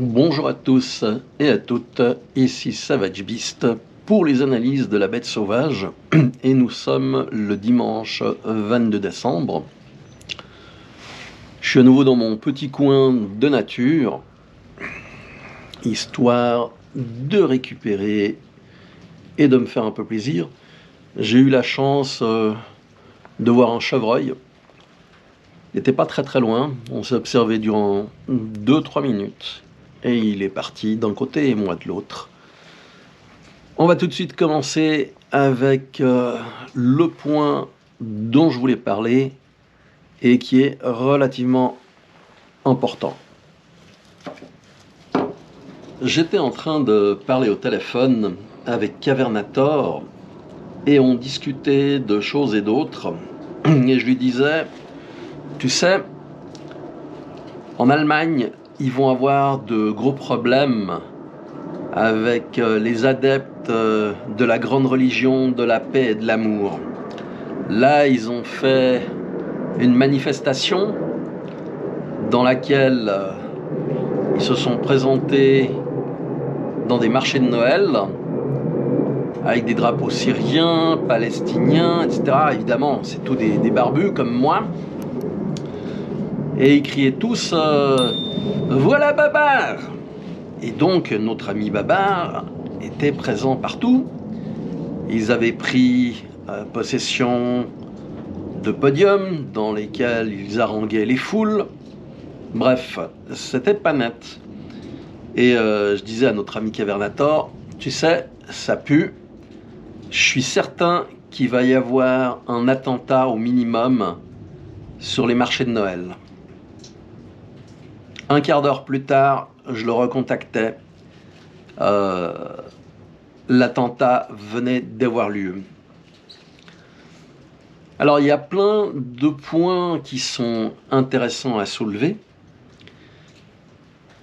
Bonjour à tous et à toutes, ici Savage Beast pour les analyses de la bête sauvage et nous sommes le dimanche 22 décembre. Je suis à nouveau dans mon petit coin de nature, histoire de récupérer et de me faire un peu plaisir. J'ai eu la chance de voir un chevreuil. Il n'était pas très loin, on s'est observé durant 2-3 minutes. Et il est parti d'un côté et moi de l'autre. On va tout de suite commencer avec le point dont je voulais parler et qui est relativement important. J'étais en train de parler au téléphone avec Cavernator et on discutait de choses et d'autres. Et je lui disais, tu sais, en Allemagne, ils vont avoir de gros problèmes avec les adeptes de la grande religion de la paix et de l'amour. Là, ils ont fait une manifestation dans laquelle ils se sont présentés dans des marchés de Noël avec des drapeaux syriens, palestiniens, etc. Évidemment, c'est tous des barbus comme moi. Et ils criaient tous voilà Babar! Et donc notre ami Babar était présent partout. Ils avaient pris possession de podiums dans lesquels ils haranguaient les foules. Bref, c'était pas net. Et je disais à notre ami Cavernator, tu sais, ça pue. Je suis certain qu'il va y avoir un attentat au minimum sur les marchés de Noël. Un quart d'heure plus tard, je le recontactais. L'attentat venait d'avoir lieu. Alors, il y a plein de points qui sont intéressants à soulever.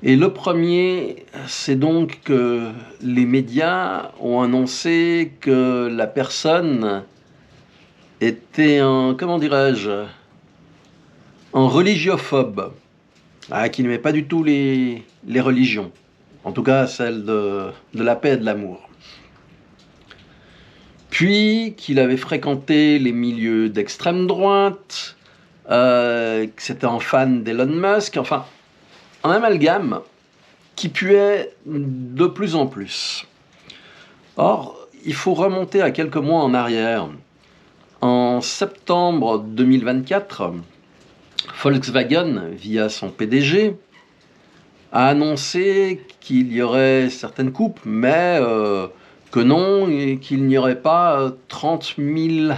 Et le premier, c'est donc que les médias ont annoncé que la personne était un religiophobe. Qui n'aimait pas du tout les religions, en tout cas celle de la paix et de l'amour. Puis qu'il avait fréquenté les milieux d'extrême droite, que c'était un fan d'Elon Musk, enfin un amalgame qui puait de plus en plus. Or, il faut remonter à quelques mois en arrière. En septembre 2024, Volkswagen, via son PDG, a annoncé qu'il y aurait certaines coupes, mais que non, et qu'il n'y aurait pas 30 000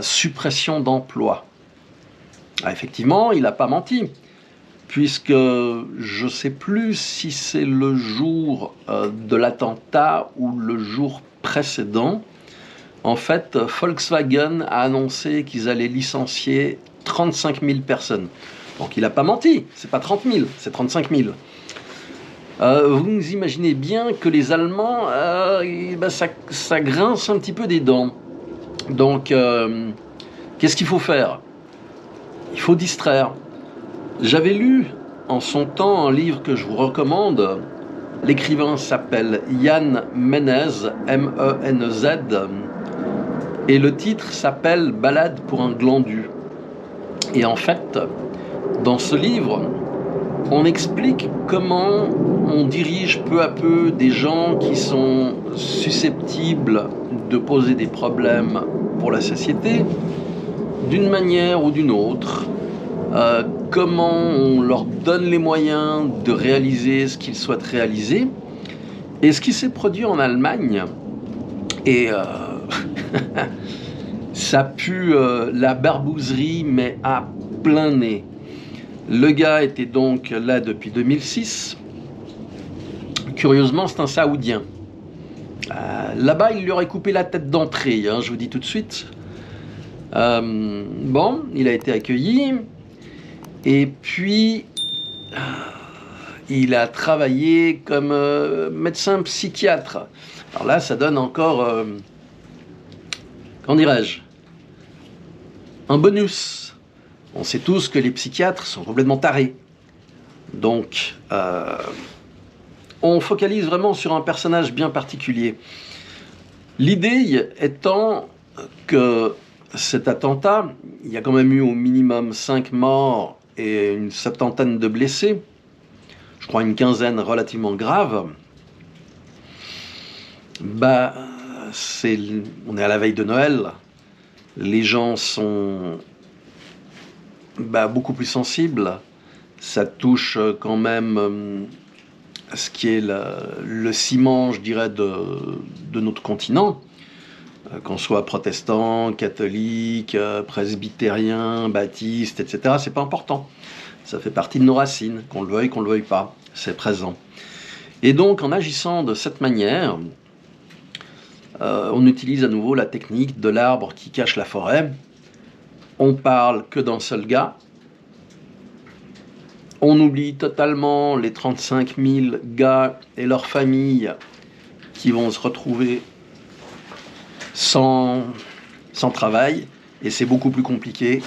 suppressions d'emplois. Effectivement, il n'a pas menti, puisque je ne sais plus si c'est le jour de l'attentat ou le jour précédent. En fait, Volkswagen a annoncé qu'ils allaient licencier 35 000 personnes. Donc il n'a pas menti, c'est pas 30 000, c'est 35 000. Vous imaginez bien que les Allemands, ça grince un petit peu des dents. Donc, qu'est-ce qu'il faut faire? Il faut distraire. J'avais lu en son temps un livre que je vous recommande. L'écrivain s'appelle Jan Menez, M-E-N-E-Z, et le titre s'appelle Balade pour un glandu. Et en fait, dans ce livre, on explique comment on dirige peu à peu des gens qui sont susceptibles de poser des problèmes pour la société, d'une manière ou d'une autre, comment on leur donne les moyens de réaliser ce qu'ils souhaitent réaliser. Et ce qui s'est produit en Allemagne, et ça pue la barbouzerie, mais à plein nez. Le gars était donc là depuis 2006. Curieusement, c'est un Saoudien. Là-bas, il lui aurait coupé la tête d'entrée, je vous dis tout de suite. Bon, il a été accueilli. Et puis, il a travaillé comme médecin psychiatre. Alors là, ça donne encore... comment dirais-je, un bonus. On sait tous que les psychiatres sont complètement tarés. Donc, on focalise vraiment sur un personnage bien particulier. L'idée étant que cet attentat, il y a quand même eu au minimum 5 morts et une septantaine de blessés, je crois une quinzaine relativement graves. On est à la veille de Noël, les gens sont beaucoup plus sensibles, ça touche quand même ce qui est le ciment, je dirais, de notre continent, qu'on soit protestant, catholique, presbytérien, baptiste, etc. C'est pas important. Ça fait partie de nos racines, qu'on le veuille pas, c'est présent. Et donc, en agissant de cette manière, on utilise à nouveau la technique de l'arbre qui cache la forêt. On parle que d'un seul gars. On oublie totalement les 35 000 gars et leurs familles qui vont se retrouver sans travail. Et c'est beaucoup plus compliqué